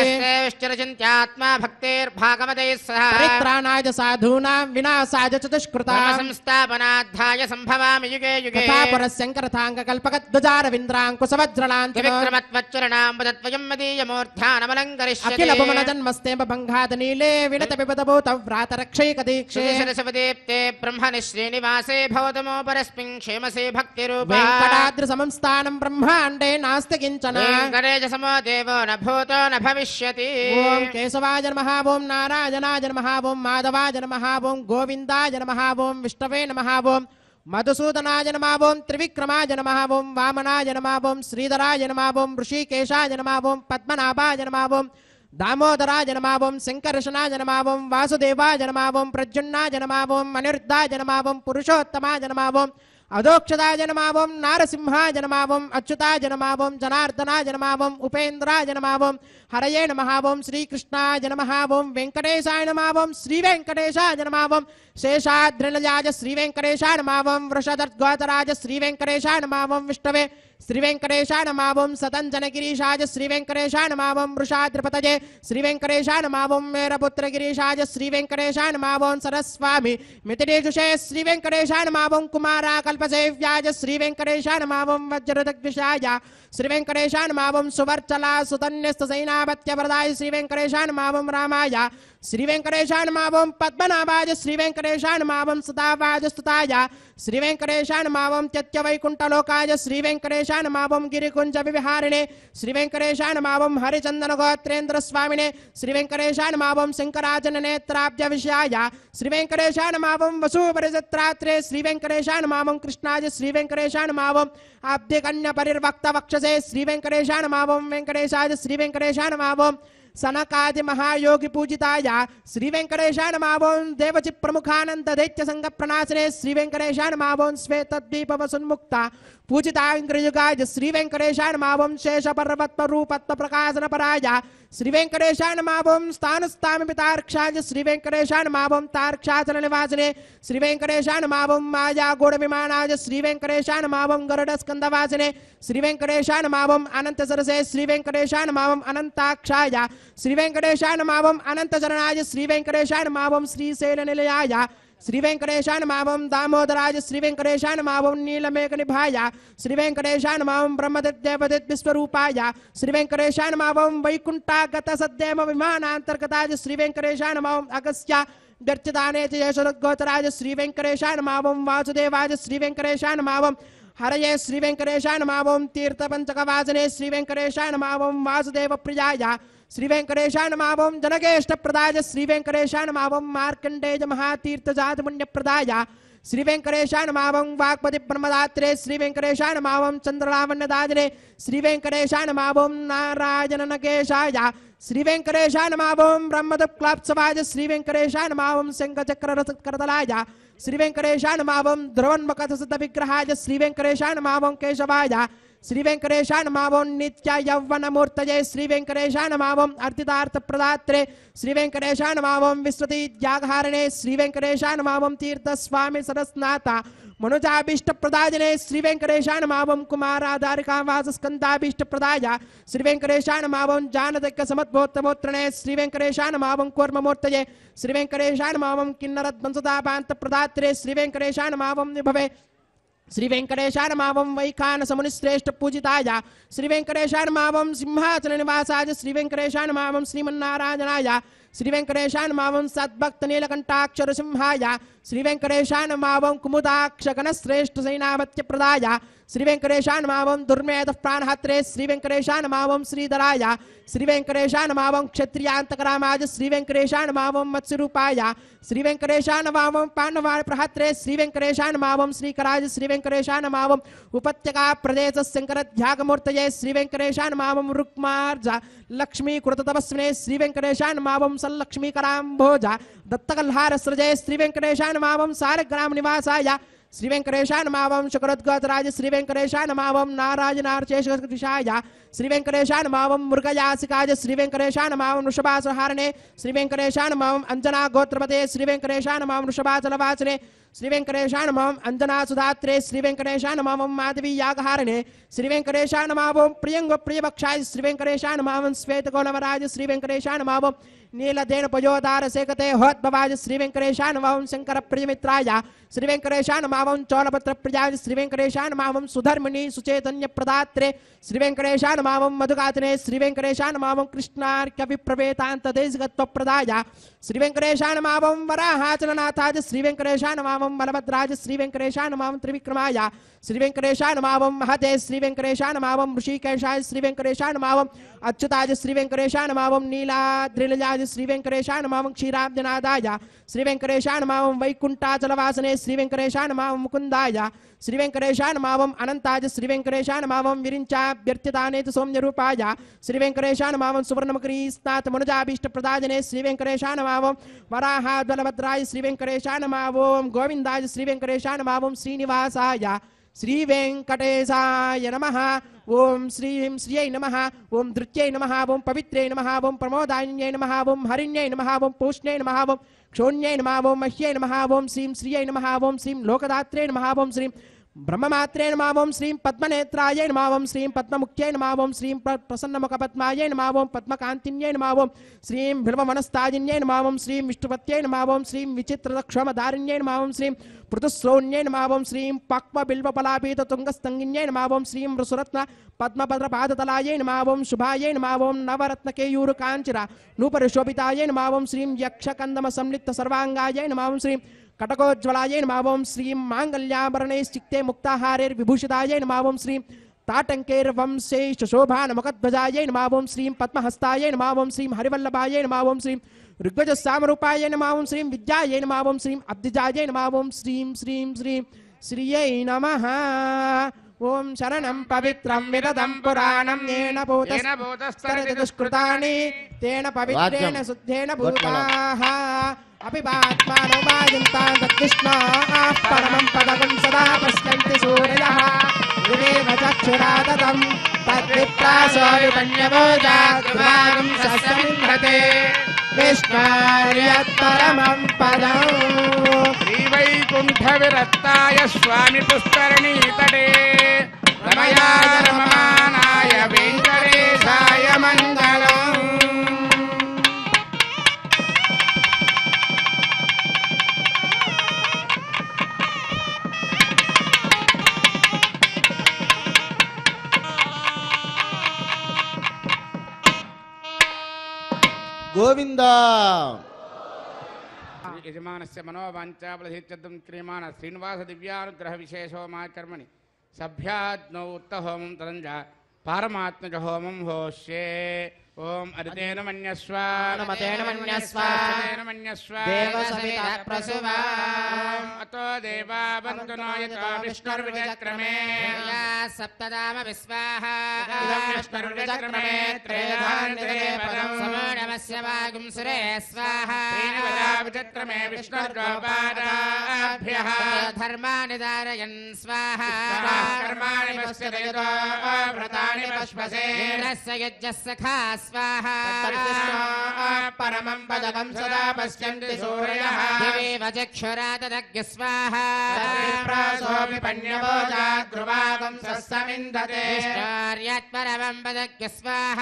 విశ్చరచింత్యాత్మా భక్తేర్భాగవతైః సహ పరిత్రాణాయ సాధూనాం వినాశాయ చ దుష్కృతాం సంస్థాపనార్థాయ సంభవామి యుగే యుగే తథాపరశంకరథాంగ కల్పకద్వజారవింద్రాంకుశవజ్రలాంతి విక్రమత్వచ్చరణాంబుదత్వయం మదీయమూర్ధానమలంకరిష్యతి అఖిల భువన జన్మస్తేమ భంగాద నీలే వినత విపదభూత వ్రాతరక్షైక దీక్షే శిరసవదీప్తే బ్రహ్మణి శ్రీనివాసే భవతమో పరస్మిన్ క్షేమసే భక్తిరూపా వెంకటాద్రి సమం స్థానం బ్రహ్మాండే నాస్తి కించన వెంకటేశ సమో దేవో న భూతో న భవిష్యతి ఓం కేశవాయ నమః ఓం నారాయణాయ నమః ఓం మాధవాయ నమః ఓం గోవిందాయ నమః ఓం విష్ణవే నమః ఓం మధుసూదనాయ నమః ఓం త్రివిక్రమాయ నమః ఓం వామనాయ నమః ఓం శ్రీధరాయ నమః ఓం ఋషికేశాయ నమః ఓం పద్మనాభాయ నమః ఓం దామోదరాయ నమః ఓం శంకర్షణాయ నమః ఓం వాసుదేవాయ నమః ఓం ప్రద్యుమ్నాయ నమః ఓం అనిరుద్ధాయ నమః ఓం పురుషోత్తమాయ నమః ఓం అదోక్షదాయ నమః ఓం నారసింహాయ నమః ఓం అచ్యుతాయ నమః ఓం జనార్దనాయ నమః ఓం ఉపేంద్రాయ నమః ఓం హరయే నమః ఓం శ్రీకృష్ణాయ నమః ఓం వెంకటేశాయ నమః ఓం శ్రీ వెంకటేశాయ నమః ఓం శేషాద్రిలయాయ శ్రీ వెంకటేశాయ నమః ఓం వృషదర్గోతరాయ శ్రీ వెంకటేశాయ నమః ఓం విష్ణవే శ్రీ వెంకటేశాయ నమః ఓం సతంజనగిరీశాయ శ్రీ వెంకటేశాయ నమః ఓం వృషాద్రిపతయే శ్రీ వెంకటేశాయ నమః ఓం మేరపుత్రగిరీశాయ శ్రీ వెంకటేశాయ నమః ఓం సరస్వామి మితిరేజుషే శ్రీ వెంకటేశాయ నమః ఓం కుమారా కల్పసేవ్యాయ శ్రీ వెంకటేశాయ నమః ఓం వజ్రదగ్విషాయ శ్రీ వెంకటేశాయ నమః ఓం సువర్చలా సుతన్యస్త సైనాపత్యవరదాయ శ్రీ వెంకటేశాయ నమః ఓం రామాయ శ్రీ వెంకటేశాయ నమః ఓం పద్మనాభాయ శ్రీ వెంకటేశాయ నమః ఓం సదావాయ స్తుతాయ శ్రీ వెంకటేశాయ నమః ఓం త్యత్యవైకుంఠలోకాయ శ్రీ వెంకటేశాయ నమః ఓం గిరికుంజ విహారిణే శ్రీ వెంకటేశాయ నమః ఓం హరిచందన గోత్రేంద్ర స్వామినే శ్రీ వెంకటేశాయ నమః ఓం శంకరాజన నేత్రాబ్జ విషయాయ శ్రీ వెంకటేశాయ నమః ఓం వసూపరిజత్రాత్రే శ్రీ వెంకటేశాయ నమః ఓం కృష్ణాయ శ్రీ వెంకటేశాయ నమః ఓం ఆబ్దికన్య పరిర్వక్త వక్షసే శ్రీ వెంకటేశాయ నమః ఓం వెంకటేశాయ శ్రీ వెంకటేశాయ నమః ఓం సనకాది మహాయోగి పూజితాయ శ్రీ వెంకటేశాయ నమః ఓం దేవచి ప్రముఖానంద దైత్య సంగ ప్రణాశనే శ్రీ వెంకటేశాయ నమః ఓం శ్వేతద్వీప వసున్ముక్త పూజితాంగ్రయుగాయ శ్రీ వెంకటేశాయ నమః ఓం శేష పర్వత్మ రూపత్వ ప్రకాశన పరాయ శ్రీ వెంకటేశాయ నమః ఓం స్థానస్థామి పితార్క్షాయ శ్రీ వెంకటేశాయ నమః ఓం తార్క్షాచల నివాసినే శ్రీ వెంకటేశాయ నమః ఓం మాయా గోడ విమానాయ శ్రీ వెంకటేశాయ నమః ఓం గరుడ స్కందవాసినే శ్రీ వెంకటేశాయ నమః ఓం అనంత సరసే శ్రీ వెంకటేశాయ నమః ఓం అనంతాక్షాయ శ్రీ వెంకటేశాయ నమః ఓం అనంత జననాయ శ్రీ వెంకటేశాయ నమః ఓం శ్రీశైల నిలయాయ శ్రీ వెంకటేశాయ నమః ఓం దామోదరాయ శ్రీ వెంకటేశాయ నమః ఓం నీలమేఘ నిభాయ శ్రీ వెంకటేశాయ నమః ఓం బ్రహ్మదేవదేవ విశ్వరూపాయ శ్రీ వెంకటేశాయ నమః ఓం వైకుంఠాగత సద్దేమ విమానాంతర్గతాయ శ్రీ వెంకటేశాయ నమః ఓం అగస్త్య గర్చితానేతి యశోగోతరాయ శ్రీ వెంకటేశాయ నమః ఓం వాసుదేవాయ శ్రీ వెంకటేశాయ నమః ఓం హరయే శ్రీ వెంకటేశాయ నమః ఓం తీర్థపంచకవాసనే శ్రీ వెంకటేశాయ నమః ఓం వాసుదేవ ప్రియాయ శ్రీ వెంకటేశాయ నమః ఓం జనకేష్టప్రదాయ శ్రీ వెంకటేశాయ నమః ఓం మార్కండేయ మహాతీర్థజాత పుణ్యప్రదాయ శ్రీ వెంకటేశాయ నమః ఓం వాక్పతి బ్రహ్మదాత్రే శ్రీ వెంకటేశాయ నమః ఓం చంద్రలావణ్యదాదినే శ్రీ వెంకటేశాయ నమః ఓం నారాయణ నగేశాయ శ్రీ వెంకటేశాయ నమః ఓం బ్రహ్మదక్లాప్సవాయ శ్రీ వెంకటేశాయ నమః ఓం శంఖచక్రరథకరదలాయ శ్రీ వెంకటేశాయ నమః ఓం ధ్రువన్మకథసిద్ధ విగ్రహాయ శ్రీ వెంకటేశాయ నమః ఓం కేశవాయ శ్రీ వెంకటేశాయ నమః ఓం నిత్య యౌవనమూర్తయే శ్రీ వెంకటేశాయ నమః ఓం అర్ధితార్థప్రదాత్రే శ్రీ వెంకటేశాయ నమః ఓం విశ్రుతి త్యాగహారిణే శ్రీ వెంకటేశాయ నమః ఓం తీర్థస్వామి సరస్నాథ మనుజాభీష్టప్రదాయనే శ్రీ వెంకటేశాయ నమః ఓం కుమారాధారికావాసస్కందాభీష్టప్రదాయ శ్రీ వెంకటేశాయ నమః ఓం జానదగ్గ సమద్భోత్తమోత్రణే శ్రీ వెంకటేశాయ నమః ఓం కూర్మమూర్తయే శ్రీ వెంకటేశాయ నమః ఓం కిన్నరధ్వంసతాపాంతప్రదాత్రే శ్రీ వెంకటేశాయ నమః ఓం విభవే శ్రీ వెంకటేశాయ నమః ఓం వైఖానస మునిశ్రేష్ఠ పూజితాయ శ్రీ వెంకటేశాయ నమః ఓం సింహాచల నివాసాయ శ్రీ వెంకటేశాయ నమః ఓం శ్రీమన్నారాయణాయ శ్రీ వెంకటేశాయ నమః ఓం సద్భక్త నీలకంఠాక్షర సింహాయ శ్రీ వెంకటేశాయ నమః ఓం కుముదాక్ష గణశ్రేష్ఠ సైనామత్యప్రదాయ శ్రీ వెంకటేశాయ నమః ఓం దుర్మేధ ప్రాణహత్రే శ్రీ వెంకటేశాయ నమః ఓం శ్రీధరాయ శ్రీ వెంకటేశాయ నమః ఓం క్షత్రియాంతకరామాయ శ్రీ వెంకటేశాయ నమః ఓం మత్స్యరూపాయ శ్రీ వెంకటేశాయ నమః ఓం పాండవాయ ప్రహత్రే శ్రీ వెంకటేశాయ నమః ఓం శ్రీకరాయ శ్రీ వెంకటేశాయ నమః ఓం ఉపత్యకా ప్రదేశ శంకర ధ్యాగమూర్తయే శ్రీ వెంకటేశాయ నమః ఓం రుక్మార్జ లక్ష్మీ కృతతపస్వినే శ్రీ వెంకటేశాయ నమః ఓం సల్లక్ష్మీకరాంభోజ దత్తకల్హార సృజే శ్రీ వెంకటేశాయ నమః ఓం సారగ్రామ నివాసాయ శ్రీ వెంకటేశాయ నమః ఓం శుక్రద్గోతరాజ శ్రీ వెంకటేశాయ నమః ఓం నారాయణార్చేషాయ శ్రీ వెంకటేశాయ నమః ఓం మృగయాసికాయ శ్రీ వెంకటేశాయ నమః ఓం వృషభాసుహారణే శ్రీ వెంకటేశాయ నమః ఓం అంజనా గోత్రపతే శ్రీ వెంకటేశాయ నమః ఓం వృషభాచలవాసనే శ్రీ వెంకటేశాయ నమః ఓం అంజనా సుధాత్రే శ్రీ వెంకటేశాయ నమః ఓం మాధవీ యాగహారణే శ్రీ వెంకటేశాయ నమః ఓం ప్రియంగ ప్రియభక్షాయ శ్రీ వెంకటేశాయ నమః ఓం శ్వేతకోలవరాజ శ్రీ వెంకటేశాయ నమః ఓం నీలదేన పయోదార సేకతే హోద్భవాయ శ్రీ వెంకటేశాయ నమః ఓం శంకర ప్రియమిత్రాయ శ్రీ వెంకటేశాయ నమః ఓం చోళపత్ర ప్రియాయ శ్రీ వెంకటేశాయ నమః ఓం సుధర్మిణి సుచేతన్య ప్రదాత్రే శ్రీ వెంకటేశాయ నమః ఓం మధుగాతనే శ్రీ వెంకటేశాయ నమః ఓం కృష్ణార్క విప్రవేతాంత దేశగత్వ ప్రదాయ శ్రీ వెంకటేశాయ నమః ఓం వరాహాచలనాథాయ శ్రీ వెంకటేశాయ నమః ఓం బలభద్రాయ శ్రీ వెంకటేశాయ నమః ఓం త్రివిక్రమాయ శ్రీ వెంకటేశాయ నమః ఓం మహతే శ్రీ వెంకటేశాయ నమః ఓం ఋషికేశాయ శ్రీ వెంకటేశాయ నమః ఓం అచ్యుతాయ శ్రీ వెంకటేశాయ నమః ఓం నీలాద్రిలయాయ శ్రీ వెంకటేశాయ నమః ఓం క్షీరాబ్జనాదాయ శ్రీ వెంకటేశాయ నమః ఓం వైకుంఠాచలవాసనే శ్రీ వెంకటేశాయ నమః ఓం ముకుందాయ శ్రీ వెంకటేశాయ నమః ఓం అనంతాయ శ్రీ వెంకటేశాయ నమః ఓం విరించాభ్యర్థితానేతు సౌమ్యరూపాయ శ్రీ వెంకటేశాయ నమః ఓం సువర్ణముఖరీ స్నాత మనుజాభీష్టప్రదాయనే శ్రీ వెంకటేశాయ నమః ఓం వరాహాద్వలభద్రాయ శ్రీ వెంకటేశాయ నమః ఓం గోవిందాయ శ్రీ వెంకటేశాయ నమః ఓం శ్రీనివాసాయ శ్రీ వెంకటేశాయ నమః ఓం శ్రీం శ్రీయై నమః ఓం ధృత్యై నమః ఓం పవిత్రై నమః ఓం ప్రమోదాన్యై నమః ఓం హరిణ్యై నమః ఓం పూష్ణ్యై నమః ఓం క్షోణ్యై నమః ఓం మహ్యై నమః ఓం శ్రీం శ్రీయై నమః ఓం శ్రీం లోకదాత్రే నమః ఓం శ్రీం బ్రహ్మమాత్రే నమః ఓం శ్రీం పద్మనేత్రాయ నమః ఓం శ్రీం పద్మముఖ్యై నమః ఓం శ్రీం ప్రసన్నముఖపద్మాయ నమః ఓం పద్మకాంతిన్యై నమః ఓం శ్రీం బిల్వమనస్తాజిన్యై నమః ఓం శ్రీం విష్ణుపత్యై నమః ఓం శ్రీం విచిత్రక్షోమధారిణ్యై నమః ఓం శ్రీం పృతుశ్రోణ్యై నమః ఓం శ్రీం పక్వబిల్వపలాపీత తుంగస్తంగిన్యై నమః ఓం శ్రీం వృసురత్న పద్మభద్రపాదతలాయై నమః ఓం శుభాయై నమః ఓం నవరత్నకేయూరు కాంచిర నూపరిశోభితాయై నమః ఓం శ్రీం యక్షకందమ సంలిప్త సర్వాంగాయై నమః ఓం శ్రీం కటకోజ్వలాయై నమః ఓం శ్రీం మాంగళ్యాభరణైశ్చిక్తే ముక్తాహారైర్విభూషితాయై నమః ఓం శ్రీం తాటంకైర్వంశైశ్చ శోభానముఖధ్వజాయై నమః ఓం శ్రీం పద్మహస్తాయై నమః ఓం శ్రీం హరివల్లభాయై నమః ఓం శ్రీం ఋగ్వజ సామరూపాయ నమః ఓం శ్రీం విద్యాయై నమః ఓం శ్రీం అబ్దిజాయై నమః ఓం శ్రీం శ్రీం శ్రీం శ్రీయై నమః ఓం శరణం పవిత్రం విదదం పురాణం ఏన భూతస్తరిత దుష్కృతాని తేన పవిత్రేణ శుద్ధేన భూతాః అపిపాత్మానో వాజింతాం తత్కృష్ణాః పరమం పదగం సదా పశ్యంతి సూరయః వివేక చక్షురాదతం తద్విప్రాసో విపణ్యవోజాద్వాగం సస్యమింహతే విష్ణార్యత్పరమం పదం శ్రీవైకుంఠ విరక్తాయ స్వామి పుష్కరిణీ తటే రమయాయ రమమానాయ వెంకటేశాయ మంగళం. గోవిందా యజమానస్య మనోవాంఛాఫలసిద్ధ్యర్థం క్రియమాణ శ్రీనివాస దివ్యానుగ్రహ విశేషోమా కర్మణి సభ్యాజ్ఞౌ ఉత్తహోమం తరంజ పారమాత్మజ హోమం హోష్యే ఓం అరితేన మన్యస్వ అనుమతేన మన్యస్వ అరితేన మన్యస్వ దేవసవితా ప్రసువా అతో దేవా బంధునో యతో విష్ణుర్విచక్రమే సప్తదామ విశ్వాహ ఇదం విష్ణుర్విచక్రమే త్రేధానిదే పదం సమోఢమస్య వాగుం సురే స్వాహ విచక్రమే విష్ణుర్గోపాదాభ్యః ధర్మాని ధారయన్ స్వాహ కర్మాణి పశ్యతో వ్రతాని పశ్వసే ఇంద్రస్య యజ్ఞస్య ఖా స్వాహ పరమం పదకం సదా పశ్యంతి సూర్యః దేవ చక్షురాతదగ్య స్వాహ ప్రాసోపి పన్యవోజాగ్రువాగం సస్సమిందతే విష్ణోర్యత్పరమం పదగ్య స్వాహ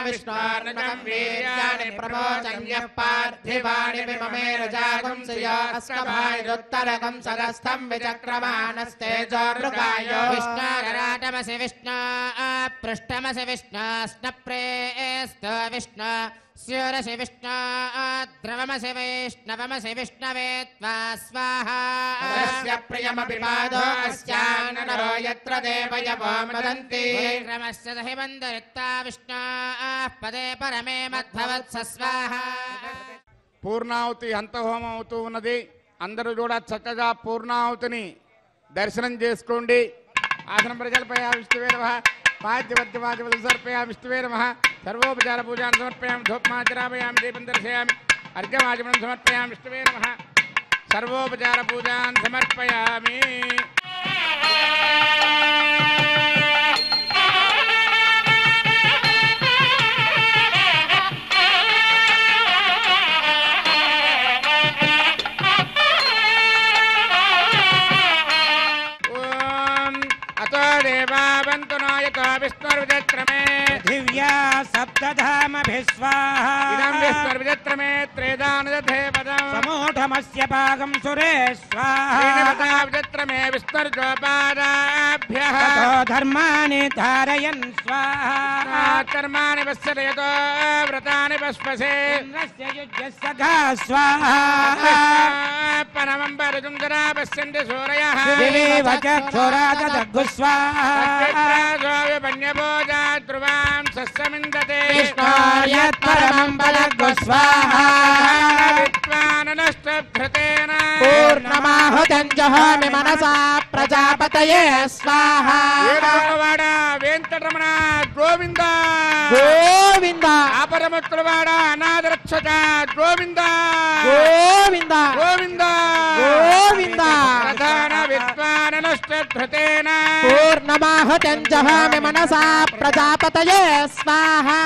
విష్ణోర్నకం వీర్యాణి ప్రమోచం యః పార్థివాణి విమమేరజాగం శ్రియస్కభాయుత్తరకం సరస్థం విచక్రమాణస్తేజోర్గాయో విష్ణోరాటమసి విష్ణు పృష్టమసి విష్ణు స్నప్రేస్త విష్ణు స్యూరసి విష్ణు ద్రవమసి వైష్ణవమసి విష్ణవే త్వా స్వాహా ప్రియమపి పాదో అస్యానరో యత్ర దేవయవో మదంతి క్రమస్య దహి మందరిత్తా విష్ణు పదే పరమే మధ్వవత్స స్వాహా పూర్ణాహుతి హంతహోమం అవుతూ ఉన్నది. అందరూ కూడా చక్కగా పూర్ణాహుతిని దర్శనం చేసుకోండి. ఆసనం ప్రజలపై విష్ణువే నమః పాద్యవద్యవాద్యవద సమర్పయా విష్ణువే నమః సర్వోపచార పూజాన్ సమర్పయామి ధూపమాచరామయామి దీపం దర్శయామి అర్ఘ్యమాచమనం సమర్పయామి విష్ణువే నమః సర్వోపచార పూజాన్ సమర్పయామి. విష్ణుర్విచక్రమే దివ్యా సప్తధామభిస్వాహా ఇదం విష్ణుర్విచక్రమే త్రేధానుదధే పదం సమూఢమస్య భాగం సురే స్వాహా విచక్రమే విష్ణుర్గోపాదాభ్యః తతో ధర్మాని ధారయన్ స్వాహా కర్మాణి పశ్యతో వ్రతాని పశ్వసే ఇంద్రస్య యుజ్యస్య ఘా స్వాహా పరమం పరజుంగరా పశ్యంతి సూరయః దివేవ చక్షురాతదగ్గు స్వాహా పన్యభోజా ధ్రువాం సస్సమిందతే విష్ణోర్యత్పరమం పదగ్గు స్వాహా విద్వాననష్టభృతేన పూర్ణమాహుతం జహామి మనసా ప్రజాపతయే స్వాహా ఏడవవాడ వెంకటరమణ గోవింద గోవింద ఆపరమత్తులవాడ అనాథరక్షక గోవింద గోవింద గోవింద గోవింద ప్రధాన విద్వాననష్టభృతేన పూర్ణమాహుతం జహామి మనసా ప్రజాపతయే స్వాహా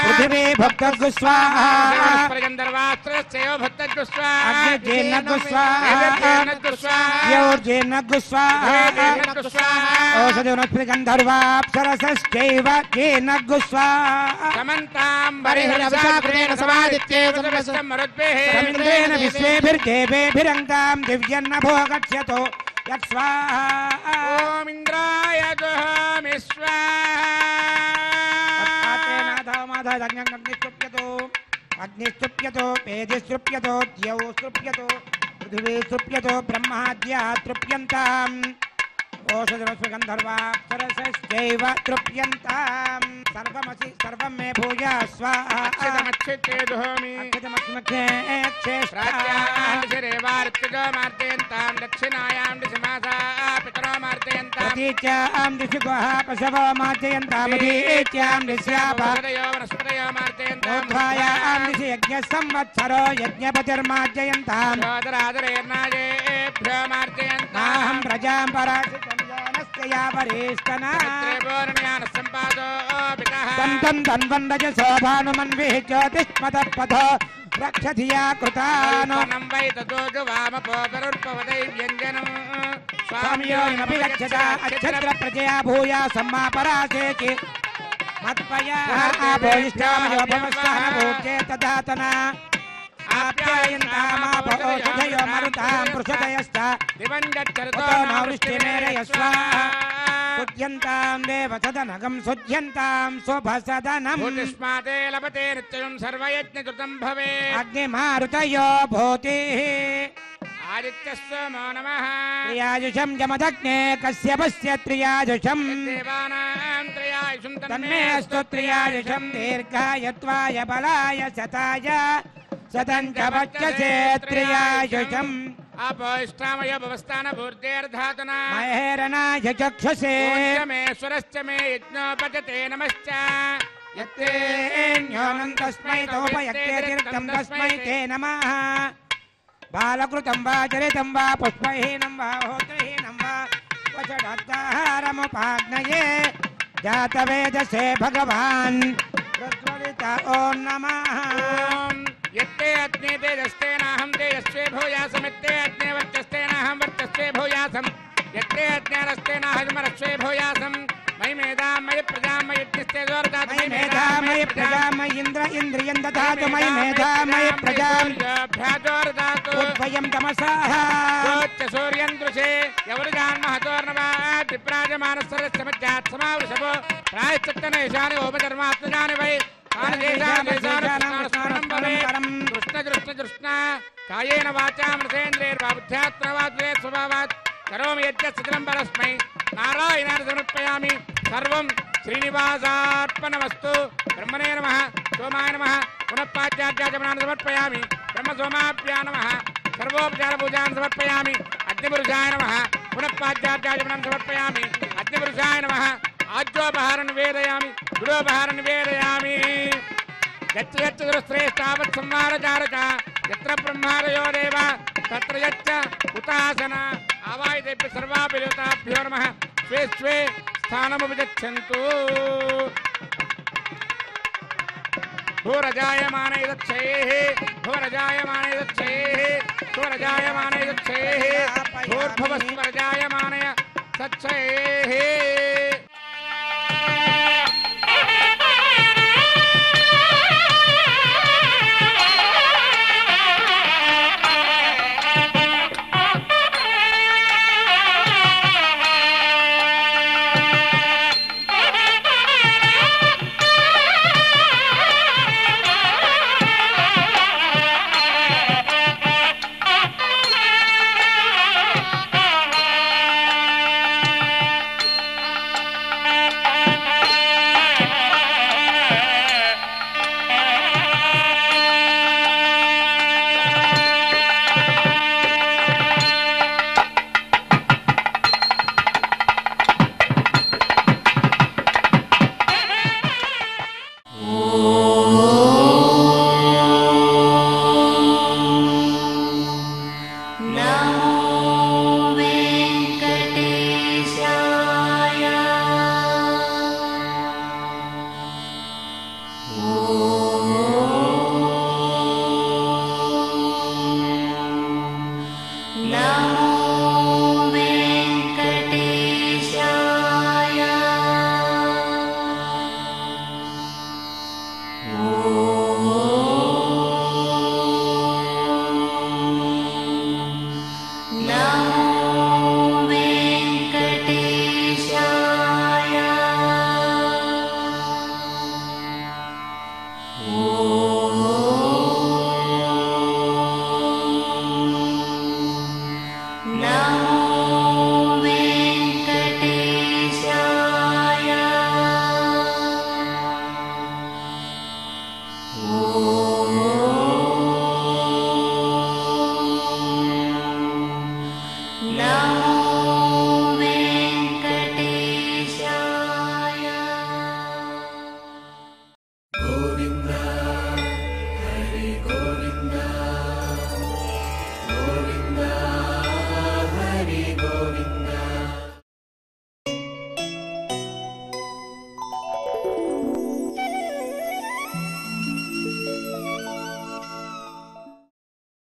పృథివీ భక్తగ్గు స్వాహా అగ్నిర్జేన్నగ్గు స్వాహా యోర్జేన్నగ్గు స్వాహా ఓషధి గంధర్వాప్సరసశ్చైవ జేన్నగ్గు స్వాహా సమింద్రేణ విశ్వేభిర్దేవేభిరంగాం దివ్యన్నభో గచ్చతో యత్స్వాహా ఓమింద్రాయ జహామి అగ్నిస్తృప్యతో పేదిస్తృప్యతో ద్యౌ స్తృప్యతో పృథివీ స్తృప్యతో బ్రహ్మాద్యా తృప్యంతాం ఓషధమస్మి గంధర్వాప్సరసశ్చైవ తృప్యంతాం సర్వమసి సర్వం మే భూయా స్వాహా అక్షతమక్షితేజోమి అక్షతమస్మఖ్యే క్షేష్ఠా మార్తయంతాం దక్షిణాయాం దిశమాసా పితరో మార్తయంతాం ప్రతీచ్యాం దిశి గుహ పశవో మార్జయంతామధీచ్యాం దిశ్యాప వనస్పతయో మార్తయంతాం ఊర్ధ్వాయాం దిశి యజ్ఞ సంవత్సరో యజ్ఞపతిర్మార్జయంతాం సోదరాదరేర్నాయేభ్యో మార్తయంతాం నాహం ప్రజాం పరాశితం జానస్య యా వరిష్టనా తంతం తన్వందజ శోభానుమన్విః జ్యోతిష్మతః పథో రక్షధియా కృతానో స్వామియోనపి గచ్చత అక్షత్ర ప్రజయా భూయా సమ్మా పరాసేకి మత్పయా ఆభోయిష్టామయో భవస్సహన భూత్యే తదాతన ఆప్యాయంతామాప ఓషధయో మరుతాం పృషదయస్త వృష్టిమేరయ స్వాహా సుధ్యంతాం దేవ సదనగం సుధ్యంతాం శుభసదనం అగ్నిమారుతయో భూతి आदित्यस्वमो नमः त्रियाजुषं जमदग्ने कश्यपस्य त्रियाजुषं देवानां त्रयायुषं तन्मे अस्तु त्रियाजुषं दीर्घायत्वाय बलाय शताय शतं च वक्षसे त्रियाजुषम् अपोष्टामय भवस्थान भूर्देर्धातुना महेरणाय चक्षुषे मेश्वरश्च मे यज्ञोपजते नमश्च यत्तेऽन्योनं तस्मै तोपयत्ते तीर्थं तस्मै ते नमः बालकृतं वा चरितं वा पुष्पहीनं वा होत्रहीनं वा क्वचिदत्ताहारमुपाग्नये जातवेदसे भगवान् प्रज्वलित ॐ नमः यत्ते अग्ने तेजस्तेनाहं तेजस्वे भूयासमित्ते अग्ने वर्चस्तेनाहं वर्चस्वे भूयासं यत्ते अज्ञानस्तेनाहमरस्वे भूयासं मयि मेधां मयि प्रजां मयि यज्ञस्ते जोर्दातु मयि मेधा मयि प्रजा मयि इन्द्र इन्द्रियं दधातु मयि मेधा मयि प्रजां भ्याजोर्दातु उद्भयं तमसाः योच्च सूर्यं दृशे यवरुजान् महतोर्नवात् विप्राजमानस्सरस्य मज्जात् समावृषभो प्रायश्चित्तनैशानि उपधर्मात्मजानि वै कृष्ण कायेन वाचा मृतेन्द्रियैर्वा बुद्ध्यात्मवाद्वे स्वभावात् करोमि यज्ञस्थितिलं परस्मै नारायणाय समर्पयामि सर्वं श्रीनिवासार्पणमस्तु ब्रह्मणे नमः सोमाय नमः पुनः पाद्यार्घ्याचमनान् समर्पयामि ब्रह्मसोमाभ्यां नमः सर्वोपचारपूजान् समर्पयामि अग्निपुरुषाय नमः पुनः पाद्यार्घ्याचमनान् समर्पयामि अग्निपुरुषाय नमः आज्योपहारं निवेदयामि गुडोपहारं निवेदयामि यच्च यच्च दुरश्रेष्ठावत् संहारचारक यत्र ब्रह्मादयो देव तत्र यच्च उतासन आवाहितेभ्यः सर्वाभ्यो देवताभ्यो नमः स्वे स्वे स्थानमुपगच्छन्तु भूरजायमाने दक्षैः भूरजायमाने दक्षैः भूरजायमाने दक्षैः भूर्भुवस्वरजायमानय सच्छैः Oh